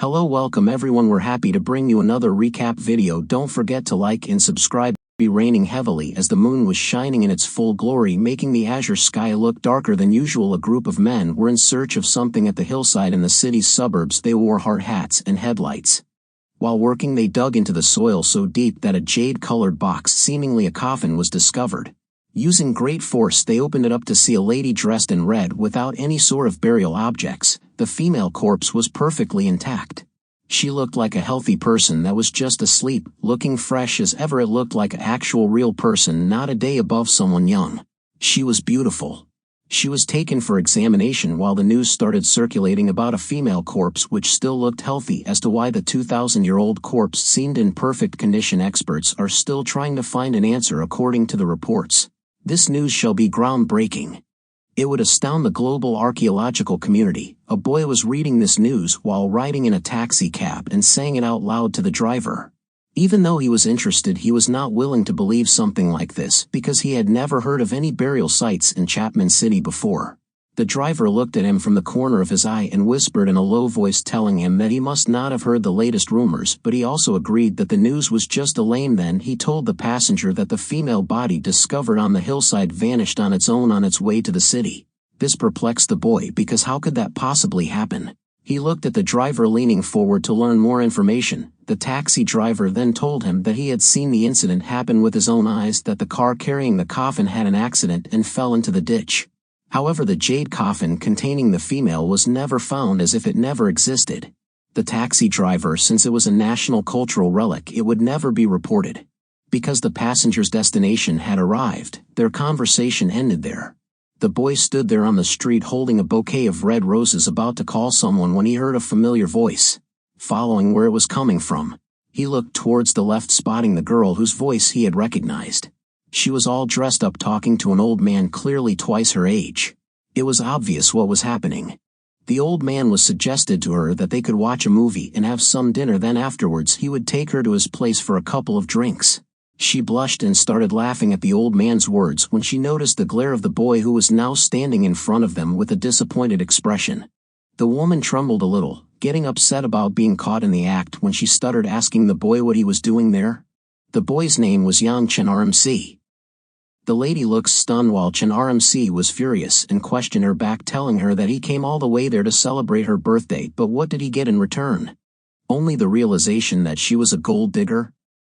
Hello, welcome everyone, we're happy to bring you another recap video. Don't forget to like and subscribe. Be raining heavily as the moon was shining in its full glory, making the azure sky look darker than usual. A group of men were in search of something at the hillside in the city's suburbs. They wore hard hats and headlights. While working, they dug into the soil so deep that a jade-colored box, seemingly a coffin, was discovered. Using great force, they opened it up to see a lady dressed in red without any sort of burial objects. The female corpse was perfectly intact. She looked like a healthy person that was just asleep, looking fresh as ever. It looked like an actual real person, not a day above someone young. She was beautiful. She was taken for examination while the news started circulating about a female corpse which still looked healthy. As to why the 2,000-year-old corpse seemed in perfect condition, experts are still trying to find an answer according to the reports. This news shall be groundbreaking. It would astound the global archaeological community. A boy was reading this news while riding in a taxi cab and saying it out loud to the driver. Even though he was interested, he was not willing to believe something like this because he had never heard of any burial sites in Chapman City before. The driver looked at him from the corner of his eye and whispered in a low voice, telling him that he must not have heard the latest rumors, but he also agreed that the news was just a lame. Then he told the passenger that the female body discovered on the hillside vanished on its own on its way to the city. This perplexed the boy because how could that possibly happen? He looked at the driver leaning forward to learn more information. The taxi driver then told him that he had seen the incident happen with his own eyes, that the car carrying the coffin had an accident and fell into the ditch. However, the jade coffin containing the female was never found, as if it never existed. The taxi driver, since it was a national cultural relic, it would never be reported. Because the passenger's destination had arrived, their conversation ended there. The boy stood there on the street holding a bouquet of red roses, about to call someone, when he heard a familiar voice. Following where it was coming from, he looked towards the left, spotting the girl whose voice he had recognized. She was all dressed up, talking to an old man clearly twice her age. It was obvious what was happening. The old man was suggested to her that they could watch a movie and have some dinner, then afterwards he would take her to his place for a couple of drinks. She blushed and started laughing at the old man's words when she noticed the glare of the boy, who was now standing in front of them with a disappointed expression. The woman trembled a little, getting upset about being caught in the act, when she stuttered, asking the boy what he was doing there. The boy's name was Yang Chen RMC. The lady looked stunned while Chen RMC was furious and questioned her back, telling her that he came all the way there to celebrate her birthday, but what did he get in return? Only the realization that she was a gold digger.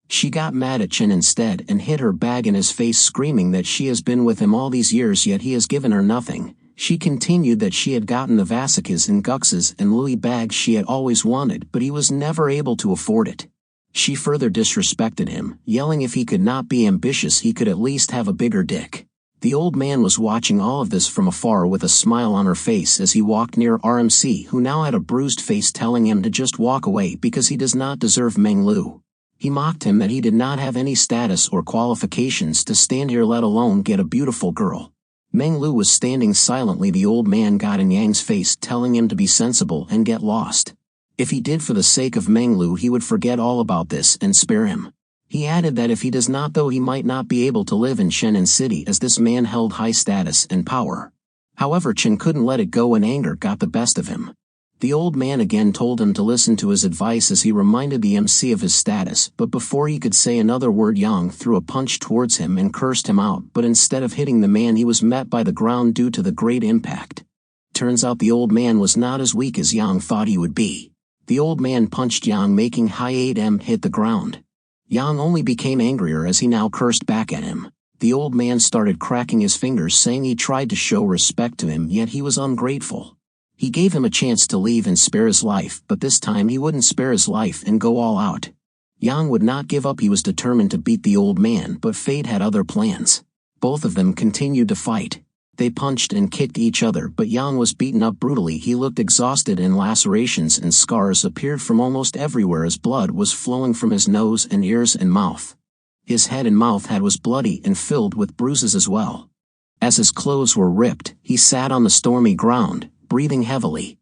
She got mad at Chen instead and hid her bag in his face, screaming that she has been with him all these years yet he has given her nothing. She continued that she had gotten the Vasikas and Guxes and Louis bags she had always wanted, but he was never able to afford it. She further disrespected him, yelling if he could not be ambitious he could at least have a bigger dick. The old man was watching all of this from afar with a smile on her face as he walked near RMC, who now had a bruised face, telling him to just walk away because he does not deserve Meng Lu. He mocked him that he did not have any status or qualifications to stand here, let alone get a beautiful girl. Meng Lu was standing silently. The old man got in Yang's face, telling him to be sensible and get lost. If he did for the sake of Meng Lu, he would forget all about this and spare him. He added that if he does not, though, he might not be able to live in Shenzhen City, as this man held high status and power. However, Chen couldn't let it go and anger got the best of him. The old man again told him to listen to his advice as he reminded the MC of his status, but before he could say another word, Yang threw a punch towards him and cursed him out, but instead of hitting the man, he was met by the ground due to the great impact. Turns out the old man was not as weak as Yang thought he would be. The old man punched Yang, making high 8M hit the ground. Yang only became angrier as he now cursed back at him. The old man started cracking his fingers, saying he tried to show respect to him, yet he was ungrateful. He gave him a chance to leave and spare his life, but this time he wouldn't spare his life and go all out. Yang would not give up. He was determined to beat the old man, but fate had other plans. Both of them continued to fight. They punched and kicked each other, but Yang was beaten up brutally. He looked exhausted and lacerations and scars appeared from almost everywhere as blood was flowing from his nose and ears and mouth. His head and mouth was bloody and filled with bruises as well. As his clothes were ripped, he sat on the stormy ground, breathing heavily.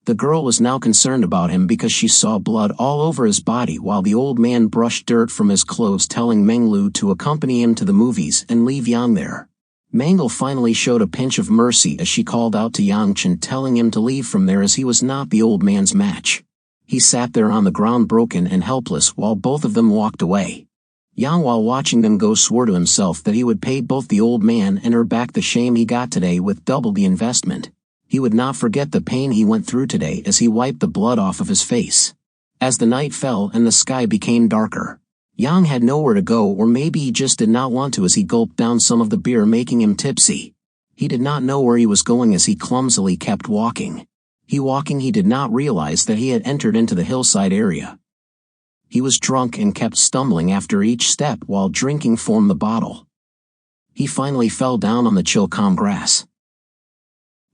The girl was now concerned about him because she saw blood all over his body, while the old man brushed dirt from his clothes, telling Meng Lu to accompany him to the movies and leave Yang there. Mangle finally showed a pinch of mercy as she called out to Yang Chen, telling him to leave from there as he was not the old man's match. He sat there on the ground broken and helpless while both of them walked away. Yang, while watching them go, swore to himself that he would pay both the old man and her back the shame he got today with double the investment. He would not forget the pain he went through today as he wiped the blood off of his face. As the night fell and the sky became darker, Yang had nowhere to go, or maybe he just did not want to, as he gulped down some of the beer, making him tipsy. He did not know where he was going as he clumsily kept walking. He did not realize that he had entered into the hillside area. He was drunk and kept stumbling after each step while drinking from the bottle. He finally fell down on the chill, calm grass.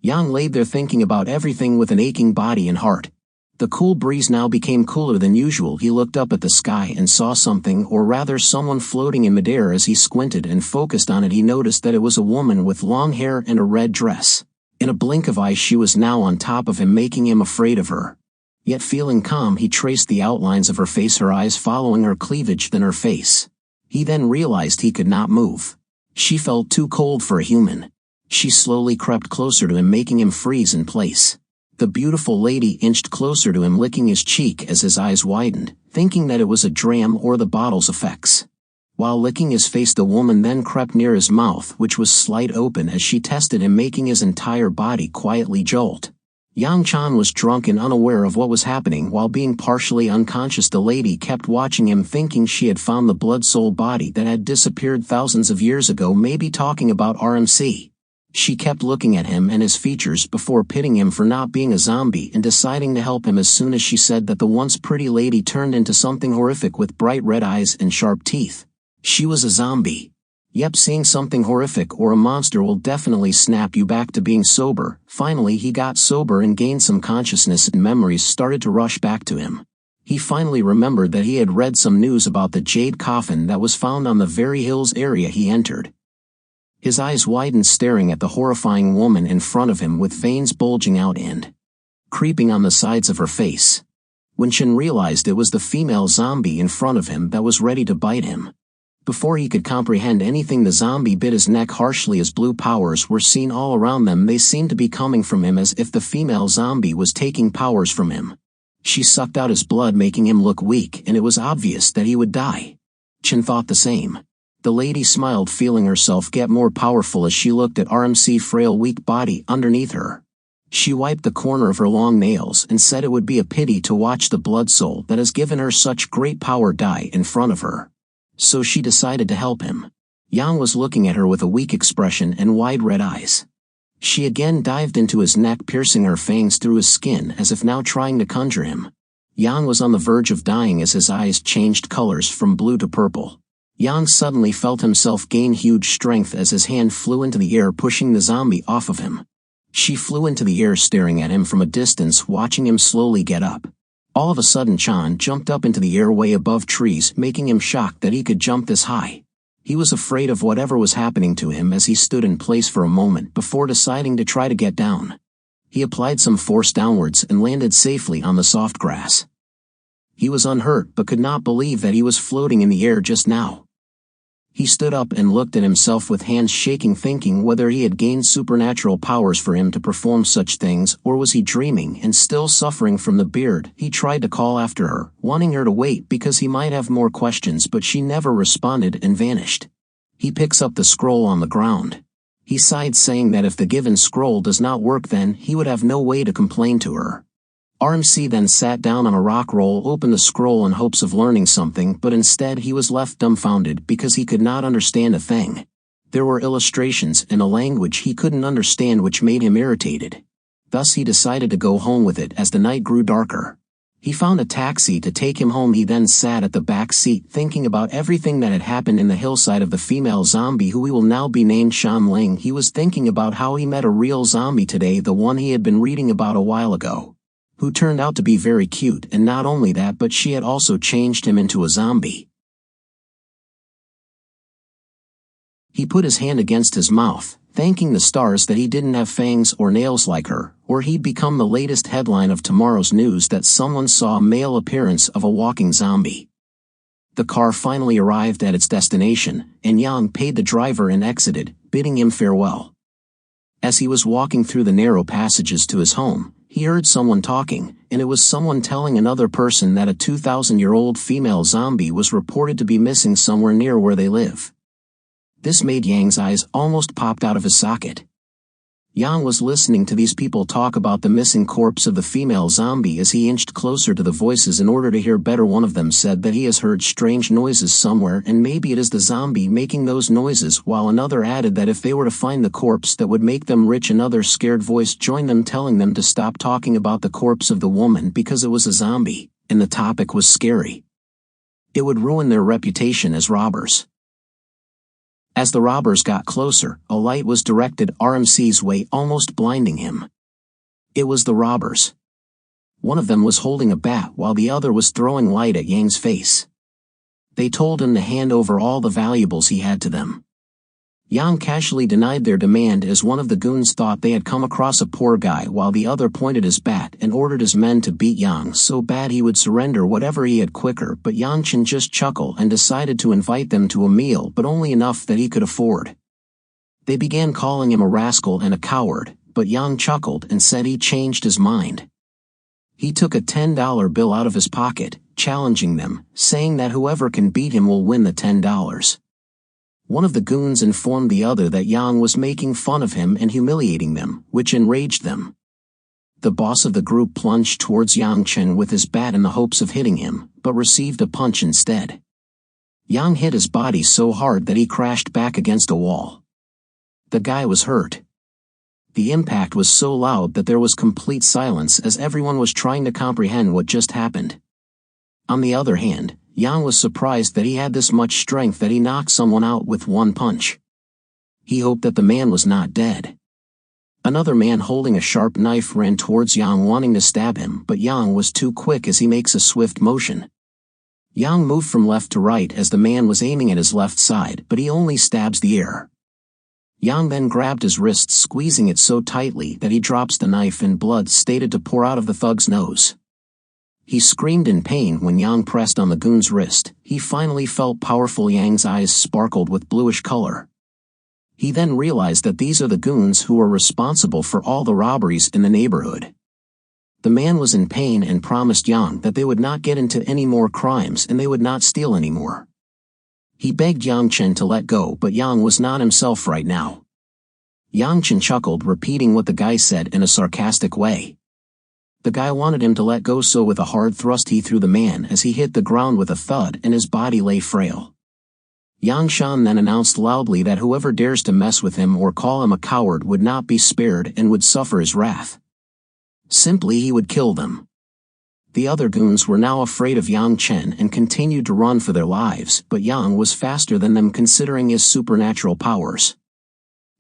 Yang laid there thinking about everything with an aching body and heart. The cool breeze now became cooler than usual. He looked up at the sky and saw something, or rather someone, floating in midair. As he squinted and focused on it, he noticed that it was a woman with long hair and a red dress. In a blink of eye, she was now on top of him, making him afraid of her. Yet feeling calm, he traced the outlines of her face, her eyes following her cleavage, then her face. He then realized he could not move. She felt too cold for a human. She slowly crept closer to him, making him freeze in place. The beautiful lady inched closer to him, licking his cheek as his eyes widened, thinking that it was a dram or the bottle's effects. While licking his face, the woman then crept near his mouth, which was slight open, as she tested him, making his entire body quietly jolt. Yang Chan was drunk and unaware of what was happening. While being partially unconscious, the lady kept watching him, thinking she had found the blood-soul body that had disappeared thousands of years ago, maybe talking about RMC. She kept looking at him and his features before pitting him for not being a zombie and deciding to help him as soon as she said that the once pretty lady turned into something horrific with bright red eyes and sharp teeth. She was a zombie. Yep, seeing something horrific or a monster will definitely snap you back to being sober. Finally, he got sober and gained some consciousness, and memories started to rush back to him. He finally remembered that he had read some news about the jade coffin that was found on the very hills area he entered. His eyes widened, staring at the horrifying woman in front of him with veins bulging out and creeping on the sides of her face. When Chen realized it was the female zombie in front of him that was ready to bite him. Before he could comprehend anything, the zombie bit his neck harshly as blue powers were seen all around them. They seemed to be coming from him, as if the female zombie was taking powers from him. She sucked out his blood, making him look weak, and it was obvious that he would die. Chen thought the same. The lady smiled, feeling herself get more powerful as she looked at RMC's frail, weak body underneath her. She wiped the corner of her long nails and said it would be a pity to watch the blood soul that has given her such great power die in front of her. So she decided to help him. Yang was looking at her with a weak expression and wide red eyes. She again dived into his neck, piercing her fangs through his skin as if now trying to conjure him. Yang was on the verge of dying as his eyes changed colors from blue to purple. Yang suddenly felt himself gain huge strength as his hand flew into the air, pushing the zombie off of him. She flew into the air, staring at him from a distance, watching him slowly get up. All of a sudden, Chan jumped up into the air way above trees, making him shocked that he could jump this high. He was afraid of whatever was happening to him as he stood in place for a moment before deciding to try to get down. He applied some force downwards and landed safely on the soft grass. He was unhurt but could not believe that he was floating in the air just now. He stood up and looked at himself with hands shaking, thinking whether he had gained supernatural powers for him to perform such things, or was he dreaming and still suffering from the beard. He tried to call after her, wanting her to wait because he might have more questions, but she never responded and vanished. He picks up the scroll on the ground. He sighed, saying that if the given scroll does not work, then he would have no way to complain to her. RMC then sat down on a rock roll, opened the scroll in hopes of learning something, but instead he was left dumbfounded because he could not understand a thing. There were illustrations in a language he couldn't understand, which made him irritated. Thus he decided to go home with it as the night grew darker. He found a taxi to take him home. He then sat at the back seat thinking about everything that had happened in the hillside of the female zombie, who will now be named Shan Ling. He was thinking about how he met a real zombie today, the one he had been reading about a while ago, who turned out to be very cute, and not only that, but she had also changed him into a zombie. He put his hand against his mouth, thanking the stars that he didn't have fangs or nails like her, or he'd become the latest headline of tomorrow's news that someone saw a male appearance of a walking zombie. The car finally arrived at its destination, and Yang paid the driver and exited, bidding him farewell. As he was walking through the narrow passages to his home, He heard someone talking, and it was someone telling another person that a 2,000-year-old female zombie was reported to be missing somewhere near where they live. This made Yang's eyes almost popped out of his socket. Yang was listening to these people talk about the missing corpse of the female zombie as he inched closer to the voices in order to hear better. One of them said that he has heard strange noises somewhere and maybe it is the zombie making those noises, while another added that if they were to find the corpse that would make them rich. Another scared voice joined them telling them to stop talking about the corpse of the woman because it was a zombie, and the topic was scary. It would ruin their reputation as robbers. As the robbers got closer, a light was directed RMC's way, almost blinding him. It was the robbers. One of them was holding a bat while the other was throwing light at Yang's face. They told him to hand over all the valuables he had to them. Yang casually denied their demand as one of the goons thought they had come across a poor guy, while the other pointed his bat and ordered his men to beat Yang so bad he would surrender whatever he had quicker. But Yang Chen just chuckled and decided to invite them to a meal, but only enough that he could afford. They began calling him a rascal and a coward, but Yang chuckled and said he changed his mind. He took a $10 bill out of his pocket, challenging them, saying that whoever can beat him will win the $10. One of the goons informed the other that Yang was making fun of him and humiliating them, which enraged them. The boss of the group plunged towards Yang Chen with his bat in the hopes of hitting him, but received a punch instead. Yang hit his body so hard that he crashed back against a wall. The guy was hurt. The impact was so loud that there was complete silence as everyone was trying to comprehend what just happened. On the other hand, Yang was surprised that he had this much strength that he knocked someone out with one punch. He hoped that the man was not dead. Another man holding a sharp knife ran towards Yang wanting to stab him, but Yang was too quick as he makes a swift motion. Yang moved from left to right as the man was aiming at his left side, but he only stabs the air. Yang then grabbed his wrist, squeezing it so tightly that he drops the knife and blood started to pour out of the thug's nose. He screamed in pain when Yang pressed on the goon's wrist. He finally felt powerful. Yang's eyes sparkled with bluish color. He then realized that these are the goons who were responsible for all the robberies in the neighborhood. The man was in pain and promised Yang that they would not get into any more crimes and they would not steal anymore. He begged Yang Chen to let go, but Yang was not himself right now. Yang Chen chuckled, repeating what the guy said in a sarcastic way. The guy wanted him to let go, so with a hard thrust he threw the man as he hit the ground with a thud and his body lay frail. Yang Shan then announced loudly that whoever dares to mess with him or call him a coward would not be spared and would suffer his wrath. Simply he would kill them. The other goons were now afraid of Yang Chen and continued to run for their lives, but Yang was faster than them considering his supernatural powers.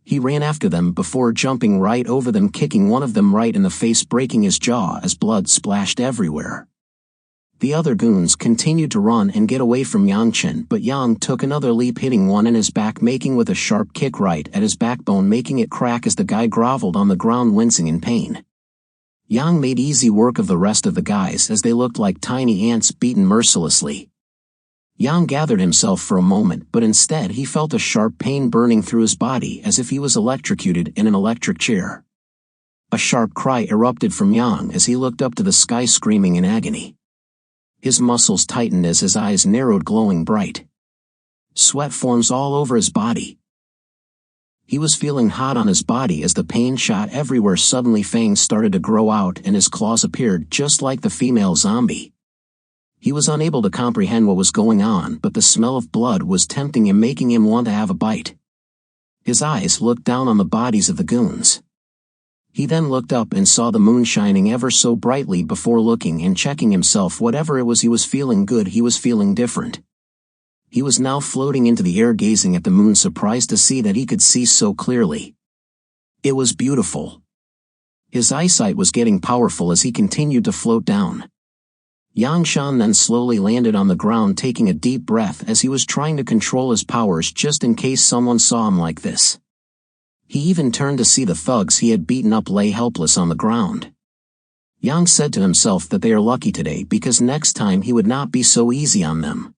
He ran after them before jumping right over them, kicking one of them right in the face, breaking his jaw as blood splashed everywhere. The other goons continued to run and get away from Yang Chen, but Yang took another leap, hitting one in his back, making with a sharp kick right at his backbone, making it crack as the guy groveled on the ground, wincing in pain. Yang made easy work of the rest of the guys as they looked like tiny ants beaten mercilessly. Yang gathered himself for a moment, but instead he felt a sharp pain burning through his body as if he was electrocuted in an electric chair. A sharp cry erupted from Yang as he looked up to the sky, screaming in agony. His muscles tightened as his eyes narrowed, glowing bright. Sweat forms all over his body. He was feeling hot on his body as the pain shot everywhere. Suddenly fangs started to grow out and his claws appeared just like the female zombie. He was unable to comprehend what was going on, but the smell of blood was tempting him, making him want to have a bite. His eyes looked down on the bodies of the goons. He then looked up and saw the moon shining ever so brightly. Before looking and checking himself, whatever it was, he was feeling good. He was feeling different. He was now floating into the air, gazing at the moon, surprised to see that he could see so clearly. It was beautiful. His eyesight was getting powerful as he continued to float down. Yang Shan then slowly landed on the ground, taking a deep breath as he was trying to control his powers just in case someone saw him like this. He even turned to see the thugs he had beaten up lay helpless on the ground. Yang said to himself that they are lucky today because next time he would not be so easy on them.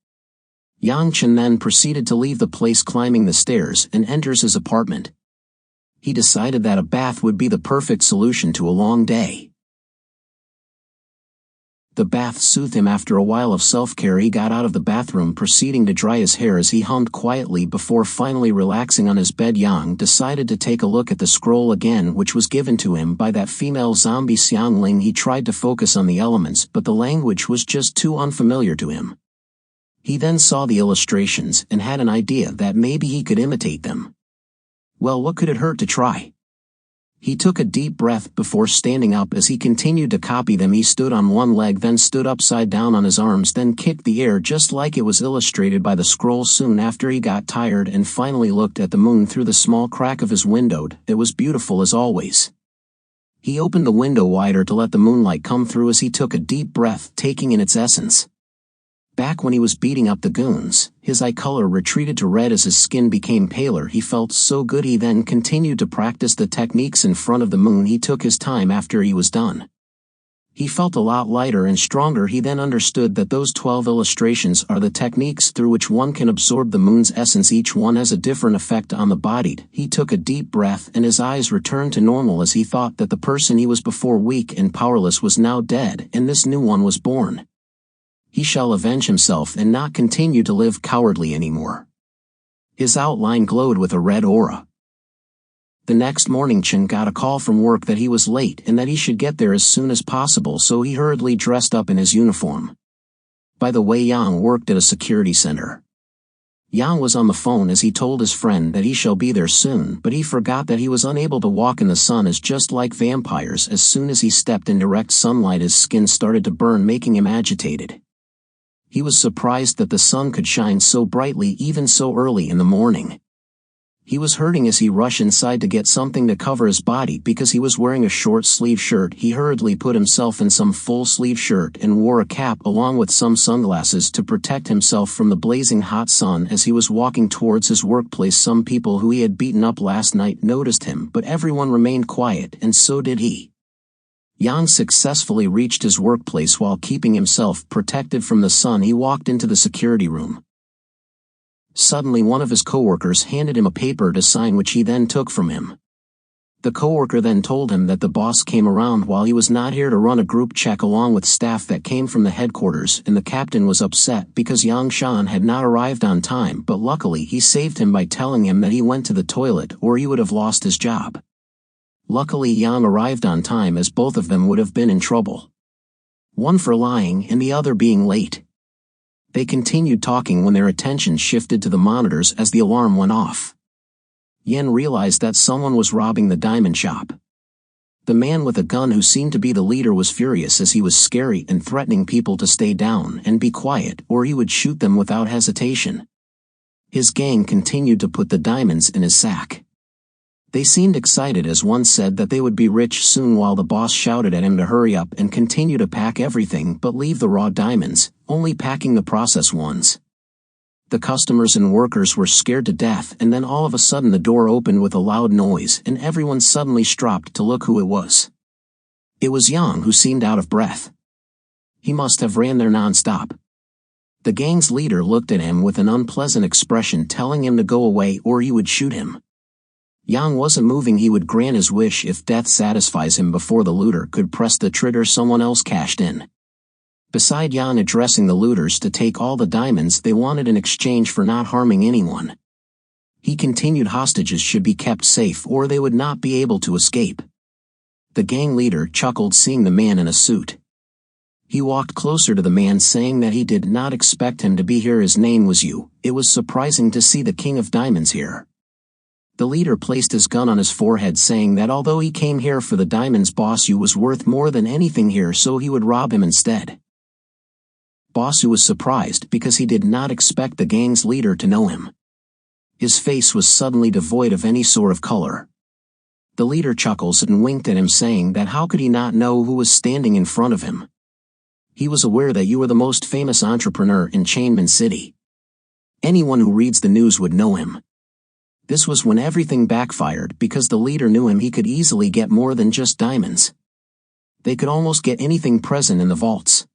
Yang Chen then proceeded to leave the place, climbing the stairs, and enters his apartment. He decided that a bath would be the perfect solution to a long day. The bath soothed him. After a while of self-care, he got out of the bathroom, proceeding to dry his hair as he hummed quietly before finally relaxing on his bed. Yang decided to take a look at the scroll again, which was given to him by that female zombie Xiangling. He tried to focus on the elements, but the language was just too unfamiliar to him. He then saw the illustrations and had an idea that maybe he could imitate them. Well, what could it hurt to try? He took a deep breath before standing up. As he continued to copy them, he stood on one leg, then stood upside down on his arms, then kicked the air just like it was illustrated by the scroll. Soon after, he got tired and finally looked at the moon through the small crack of his window. It was beautiful as always. He opened the window wider to let the moonlight come through as he took a deep breath, taking in its essence. Back when he was beating up the goons, his eye color retreated to red as his skin became paler. He felt so good. He then continued to practice the techniques in front of the moon. He took his time after he was done. He felt a lot lighter and stronger. He then understood that those 12 illustrations are the techniques through which one can absorb the moon's essence. Each one has a different effect on the body. He took a deep breath and his eyes returned to normal as he thought that the person he was before, weak and powerless, was now dead and this new one was born. He shall avenge himself and not continue to live cowardly anymore. His outline glowed with a red aura. The next morning, Chen got a call from work that he was late and that he should get there as soon as possible, so he hurriedly dressed up in his uniform. By the way, Yang worked at a security center. Yang was on the phone as he told his friend that he shall be there soon, but he forgot that he was unable to walk in the sun, as just like vampires, as soon as he stepped in direct sunlight his skin started to burn, making him agitated. He was surprised that the sun could shine so brightly even so early in the morning. He was hurting as he rushed inside to get something to cover his body because he was wearing a short-sleeve shirt. He hurriedly put himself in some full-sleeve shirt and wore a cap along with some sunglasses to protect himself from the blazing hot sun. As he was walking towards his workplace, some people who he had beaten up last night noticed him, but everyone remained quiet, and so did he. Yang successfully reached his workplace while keeping himself protected from the sun. He walked into the security room. Suddenly, one of his coworkers handed him a paper to sign, which he then took from him. The coworker then told him that the boss came around while he was not here to run a group check along with staff that came from the headquarters, and the captain was upset because Yang Shan had not arrived on time, but luckily he saved him by telling him that he went to the toilet or he would have lost his job. Luckily, Yang arrived on time, as both of them would have been in trouble. One for lying and the other being late. They continued talking when their attention shifted to the monitors as the alarm went off. Yen realized that someone was robbing the diamond shop. The man with a gun, who seemed to be the leader, was furious as he was scary and threatening people to stay down and be quiet or he would shoot them without hesitation. His gang continued to put the diamonds in his sack. They seemed excited as one said that they would be rich soon, while the boss shouted at him to hurry up and continue to pack everything but leave the raw diamonds, only packing the processed ones. The customers and workers were scared to death, and then all of a sudden the door opened with a loud noise and everyone suddenly stopped to look who it was. It was Yang, who seemed out of breath. He must have ran there non-stop. The gang's leader looked at him with an unpleasant expression, telling him to go away or he would shoot him. Yang wasn't moving. He would grant his wish if death satisfies him before the looter could press the trigger someone else cashed in. Beside Yang addressing the looters to take all the diamonds they wanted in exchange for not harming anyone. He continued hostages should be kept safe or they would not be able to escape. The gang leader chuckled seeing the man in a suit. He walked closer to the man, saying that he did not expect him to be here. His name was Yu. It was surprising to see the King of Diamonds here. The leader placed his gun on his forehead, saying that although he came here for the diamonds, Boss Yu was worth more than anything here, so he would rob him instead. Boss Yu was surprised because he did not expect the gang's leader to know him. His face was suddenly devoid of any sort of color. The leader chuckles and winked at him, saying that how could he not know who was standing in front of him? He was aware that you were the most famous entrepreneur in Chainman City. Anyone who reads the news would know him. This was when everything backfired because the leader knew him. He could easily get more than just diamonds. They could almost get anything present in the vaults.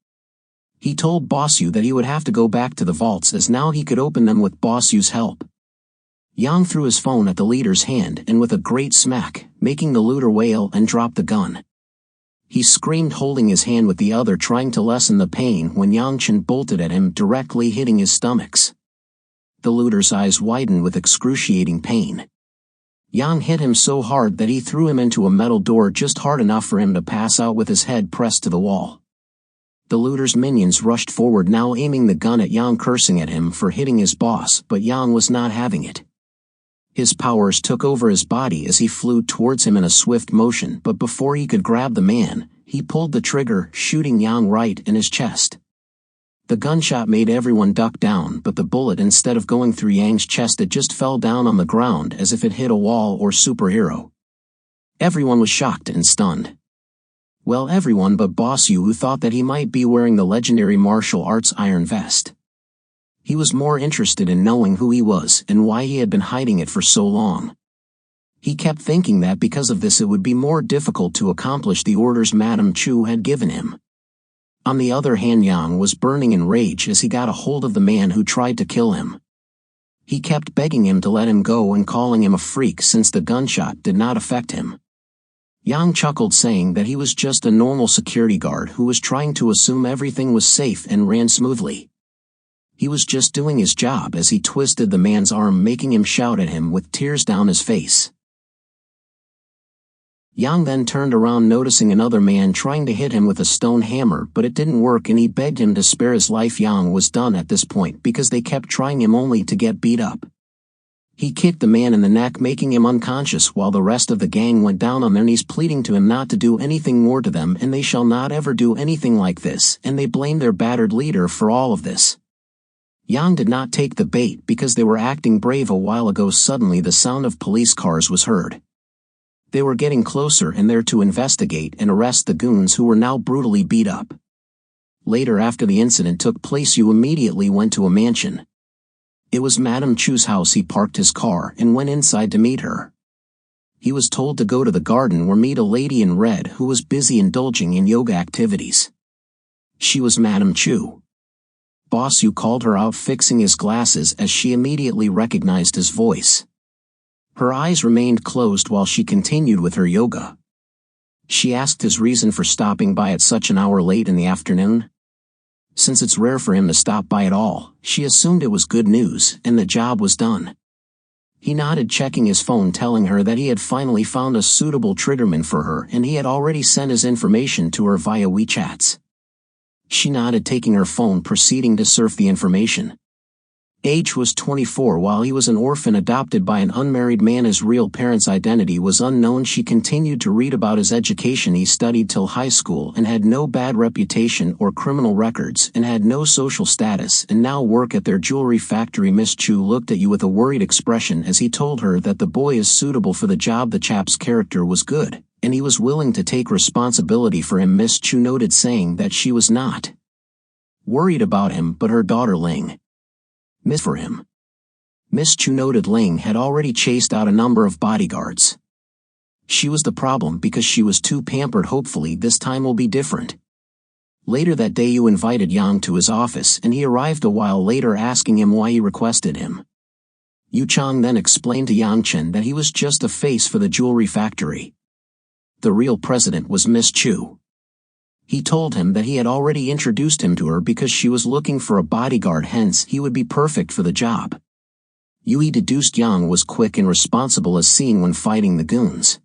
He told Boss Yu that he would have to go back to the vaults, as now he could open them with Boss Yu's help. Yang threw his phone at the leader's hand and with a great smack, making the looter wail and drop the gun. He screamed, holding his hand with the other, trying to lessen the pain, when Yang Chen bolted at him, directly hitting his stomachs. The looter's eyes widened with excruciating pain. Yang hit him so hard that he threw him into a metal door, just hard enough for him to pass out with his head pressed to the wall. The looter's minions rushed forward, now aiming the gun at Yang, cursing at him for hitting his boss, but Yang was not having it. His powers took over his body as he flew towards him in a swift motion, but before he could grab the man, he pulled the trigger, shooting Yang right in his chest. The gunshot made everyone duck down, but the bullet, instead of going through Yang's chest, it just fell down on the ground as if it hit a wall or superhero. Everyone was shocked and stunned. Well, everyone but Boss Yu, who thought that he might be wearing the legendary martial arts iron vest. He was more interested in knowing who he was and why he had been hiding it for so long. He kept thinking that because of this it would be more difficult to accomplish the orders Madame Chu had given him. On the other hand, Yang was burning in rage as he got a hold of the man who tried to kill him. He kept begging him to let him go and calling him a freak since the gunshot did not affect him. Yang chuckled, saying that he was just a normal security guard who was trying to assume everything was safe and ran smoothly. He was just doing his job, as he twisted the man's arm, making him shout at him with tears down his face. Yang then turned around, noticing another man trying to hit him with a stone hammer, but it didn't work, and he begged him to spare his life. Yang was done at this point because they kept trying him only to get beat up. He kicked the man in the neck, making him unconscious, while the rest of the gang went down on their knees, pleading to him not to do anything more to them, and they shall not ever do anything like this, and they blamed their battered leader for all of this. Yang did not take the bait because they were acting brave a while ago. Suddenly the sound of police cars was heard. They were getting closer and there to investigate and arrest the goons who were now brutally beat up. Later, after the incident took place, Yu immediately went to a mansion. It was Madame Chu's house. He parked his car and went inside to meet her. He was told to go to the garden where meet a lady in red who was busy indulging in yoga activities. She was Madame Chu. Boss Yu called her out, fixing his glasses, as she immediately recognized his voice. Her eyes remained closed while she continued with her yoga. She asked his reason for stopping by at such an hour late in the afternoon. Since it's rare for him to stop by at all, she assumed it was good news and the job was done. He nodded, checking his phone, telling her that he had finally found a suitable triggerman for her and he had already sent his information to her via WeChats. She nodded, taking her phone, proceeding to surf the information. Age was 24, while he was an orphan adopted by an unmarried man. His real parents' identity was unknown. She continued to read about his education. He studied till high school and had no bad reputation or criminal records and had no social status and now work at their jewelry factory. Miss Chu looked at you with a worried expression as he told her that the boy is suitable for the job. The chap's character was good, and he was willing to take responsibility for him. Miss Chu noted, saying that she was not worried about him but her daughter Ling. For him. Miss Chu noted Ling had already chased out a number of bodyguards. She was the problem because she was too pampered. Hopefully this time will be different. Later that day, Yu invited Yang to his office and he arrived a while later, asking him why he requested him. Yu Chang then explained to Yang Chen that he was just a face for the jewelry factory. The real president was Miss Chu. He told him that he had already introduced him to her because she was looking for a bodyguard, hence he would be perfect for the job. Yui deduced Yang was quick and responsible as seen when fighting the goons.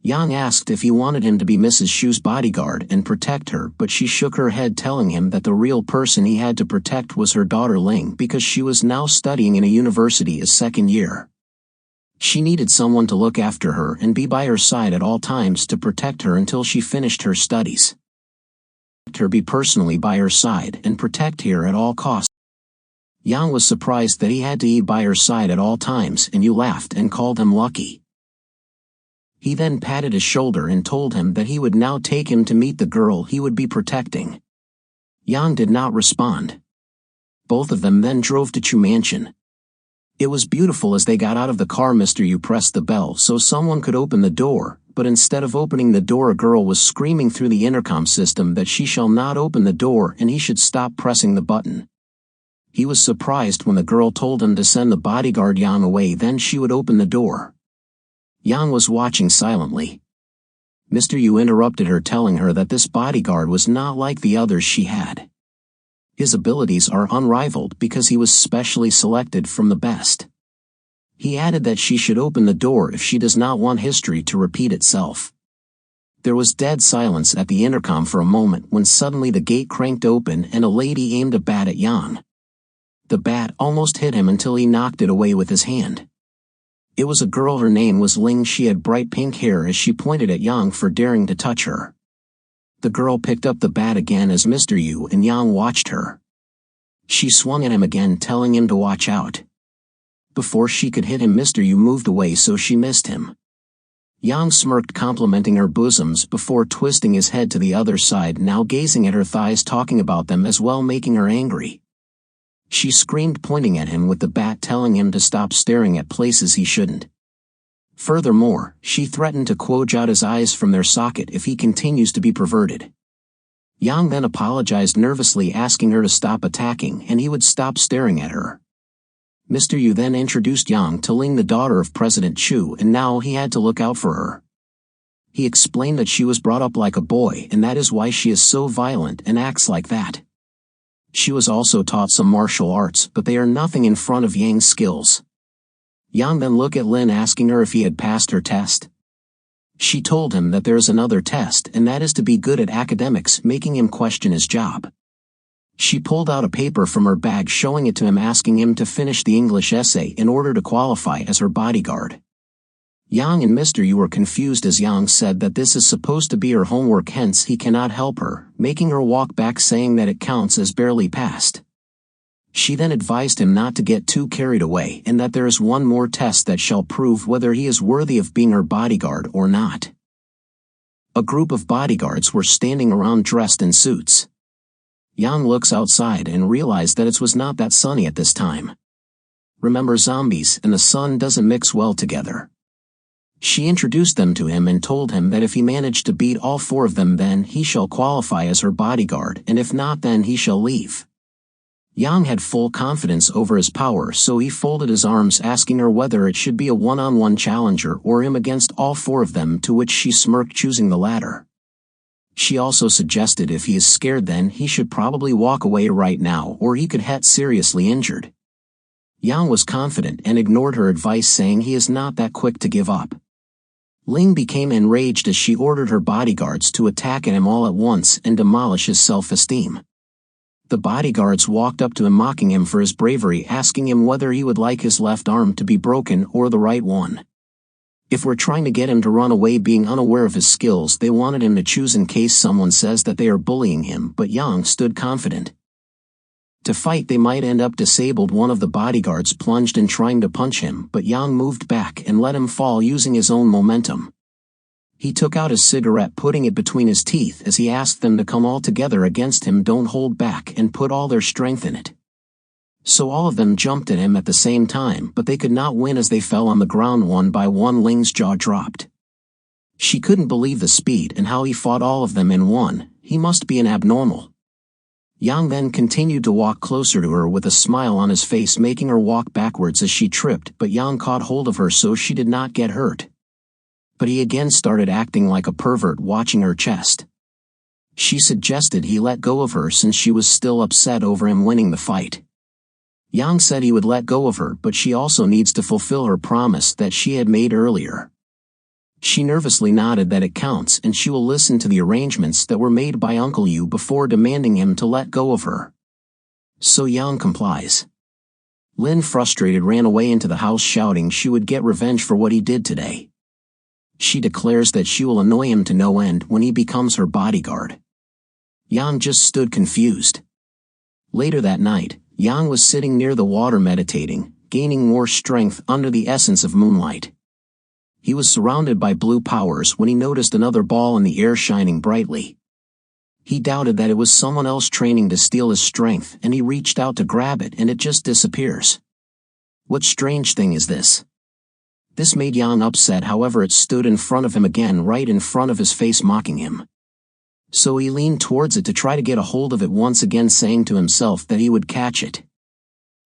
Yang asked if he wanted him to be Mrs. Shu's bodyguard and protect her, but she shook her head, telling him that the real person he had to protect was her daughter Ling, because she was now studying in a university as second year. She needed someone to look after her and be by her side at all times to protect her until she finished her studies. Her be personally by her side and protect her at all costs. Yang was surprised that he had to be by her side at all times, and Yu laughed and called him lucky. He then patted his shoulder and told him that he would now take him to meet the girl he would be protecting. Yang did not respond. Both of them then drove to Chu Mansion. It was beautiful. As they got out of the car, Mr. Yu pressed the bell so someone could open the door, but instead of opening the door, a girl was screaming through the intercom system that she shall not open the door and he should stop pressing the button. He was surprised when the girl told him to send the bodyguard Yang away, then she would open the door. Yang was watching silently. Mr. Yu interrupted her, telling her that this bodyguard was not like the others she had. His abilities are unrivaled because he was specially selected from the best. He added that she should open the door if she does not want history to repeat itself. There was dead silence at the intercom for a moment when suddenly the gate cranked open and a lady aimed a bat at Yang. The bat almost hit him until he knocked it away with his hand. It was a girl. Her name was Ling. She had bright pink hair as she pointed at Yang for daring to touch her. The girl picked up the bat again as Mr. Yu and Yang watched her. She swung at him again, telling him to watch out. Before she could hit him, Mr. Yu moved away so she missed him. Yang smirked, complimenting her bosoms before twisting his head to the other side, now gazing at her thighs, talking about them as well, making her angry. She screamed, pointing at him with the bat, telling him to stop staring at places he shouldn't. Furthermore, she threatened to quote out his eyes from their socket if he continues to be perverted. Yang then apologized nervously, asking her to stop attacking and he would stop staring at her. Mr. Yu then introduced Yang to Ling, the daughter of President Chu, and now he had to look out for her. He explained that she was brought up like a boy and that is why she is so violent and acts like that. She was also taught some martial arts, but they are nothing in front of Yang's skills. Yang then looked at Lin, asking her if he had passed her test. She told him that there is another test, and that is to be good at academics, making him question his job. She pulled out a paper from her bag, showing it to him, asking him to finish the English essay in order to qualify as her bodyguard. Yang and Mr. Yu were confused as Yang said that this is supposed to be her homework, hence he cannot help her, making her walk back, saying that it counts as barely passed. She then advised him not to get too carried away and that there is one more test that shall prove whether he is worthy of being her bodyguard or not. A group of bodyguards were standing around dressed in suits. Yang looks outside and realized that it was not that sunny at this time. Remember, zombies and the sun doesn't mix well together. She introduced them to him and told him that if he managed to beat all four of them, then he shall qualify as her bodyguard, and if not, then he shall leave. Yang had full confidence over his power, so he folded his arms, asking her whether it should be a one-on-one challenger or him against all four of them, to which she smirked, choosing the latter. She also suggested if he is scared, then he should probably walk away right now or he could get seriously injured. Yang was confident and ignored her advice, saying he is not that quick to give up. Ling became enraged as she ordered her bodyguards to attack at him all at once and demolish his self-esteem. The bodyguards walked up to him, mocking him for his bravery, asking him whether he would like his left arm to be broken or the right one. If we're trying to get him to run away, being unaware of his skills, they wanted him to choose in case someone says that they are bullying him, but Yang stood confident. To fight, they might end up disabled. One of the bodyguards plunged in trying to punch him, but Yang moved back and let him fall using his own momentum. He took out his cigarette, putting it between his teeth as he asked them to come all together against him, don't hold back, and put all their strength in it. So all of them jumped at him at the same time, but they could not win as they fell on the ground one by one. Ling's jaw dropped. She couldn't believe the speed and how he fought all of them in one. He must be an abnormal. Yang then continued to walk closer to her with a smile on his face, making her walk backwards as she tripped, but Yang caught hold of her so she did not get hurt. But he again started acting like a pervert, watching her chest. She suggested he let go of her since she was still upset over him winning the fight. Yang said he would let go of her, but she also needs to fulfill her promise that she had made earlier. She nervously nodded that it counts and she will listen to the arrangements that were made by Uncle Yu before demanding him to let go of her. So Yang complies. Lin, frustrated, ran away into the house, shouting she would get revenge for what he did today. She declares that she will annoy him to no end when he becomes her bodyguard. Yang just stood confused. Later that night, Yang was sitting near the water meditating, gaining more strength under the essence of moonlight. He was surrounded by blue powers when he noticed another ball in the air shining brightly. He doubted that it was someone else training to steal his strength, and he reached out to grab it and it just disappears. What strange thing is this? This made Yang upset. However, it stood in front of him again, right in front of his face, mocking him. So he leaned towards it to try to get a hold of it once again, saying to himself that he would catch it.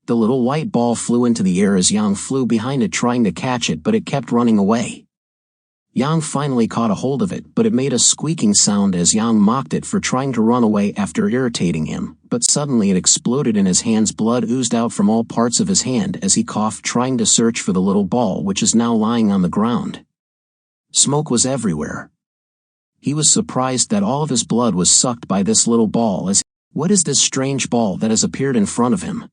The little white ball flew into the air as Yang flew behind it trying to catch it, but it kept running away. Yang finally caught a hold of it, but it made a squeaking sound as Yang mocked it for trying to run away after irritating him, but suddenly it exploded in his hands. Blood oozed out from all parts of his hand as he coughed, trying to search for the little ball which is now lying on the ground. Smoke was everywhere. He was surprised that all of his blood was sucked by this little ball. What is this strange ball that has appeared in front of him?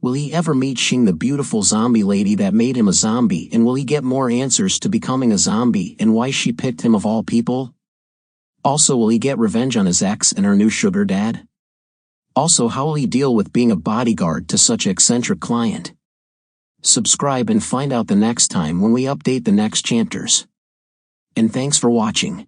Will he ever meet Xing, the beautiful zombie lady that made him a zombie, and will he get more answers to becoming a zombie and why she picked him of all people? Also, will he get revenge on his ex and her new sugar dad? Also, how will he deal with being a bodyguard to such an eccentric client? Subscribe and find out the next time when we update the next chapters. And thanks for watching.